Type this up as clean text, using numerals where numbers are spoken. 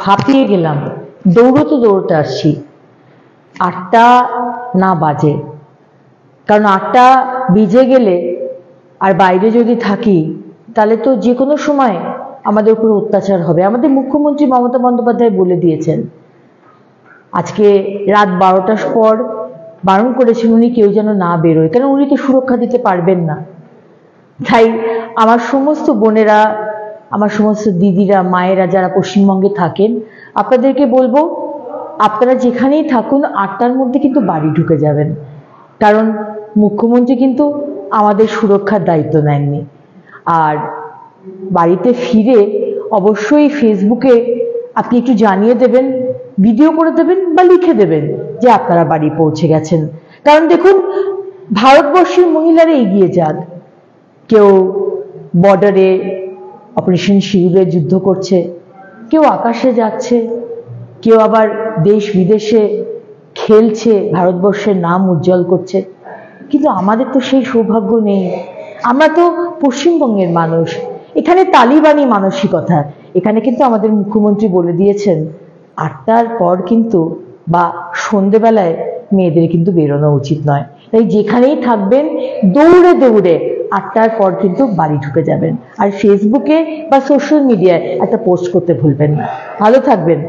হাঁপিয়ে গেলাম, দৌড়তে দৌড়তে আসছি। 8টা না বাজে, কারণ 8টা বেজে গেলে আর বাইরে যদি থাকি তাহলে তো যে কোনো সময় আমাদের উপর অত্যাচার হবে। আমাদের মুখ্যমন্ত্রী মমতা বন্দ্যোপাধ্যায় বলে দিয়েছেন, আজকে রাত 12টার পর বারণ করেছেন উনি কেউ যেন না বেরোয়, কারণ উনি তো সুরক্ষা দিতে পারবেন না। তাই আমার সমস্ত বোনেরা, আমার সমস্ত দিদিরা, মায়েরা যারা পশ্চিমবঙ্গে থাকেন, আপনাদেরকে বলবো আপনারা যেখানেই থাকুন 8টার মধ্যে কিন্তু বাড়ি ঢুকে যাবেন, কারণ মুখ্যমন্ত্রী কিন্তু আমাদের সুরক্ষার দায়িত্ব নেননি। আর বাড়িতে ফিরে অবশ্যই ফেসবুকে আপনি একটু জানিয়ে দেবেন, ভিডিও করে দেবেন বা লিখে দেবেন যে আপনারা বাড়ি পৌঁছে গেছেন। কারণ দেখুন, ভারতবর্ষের মহিলারা এগিয়ে যাক, কেউ বর্ডারে অপারেশন সিঁদুরে যুদ্ধ করছে, কেউ আকাশে যাচ্ছে, কেউ আবার দেশ বিদেশে খেলছে, ভারতবর্ষের নাম উজ্জ্বল করছে। কিন্তু আমাদের তো সেই সৌভাগ্য নেই। আমরা তো পশ্চিমবঙ্গের মানুষ, এখানে তালিবানি মানসিকতা। এখানে কিন্তু আমাদের মুখ্যমন্ত্রী বলে দিয়েছেন 8টার পর কিন্তু বা সন্ধেবেলায় মেয়েদের কিন্তু বেরোনো উচিত নয়। তাই যেখানেই থাকবেন দৌড়ে দৌড়ে 8টার পর কিন্তু বাড়ি ঢুকে যাবেন। আর ফেসবুকে বা সোশ্যাল মিডিয়ায় একটা পোস্ট করতে ভুলবেন না। ভালো থাকবেন।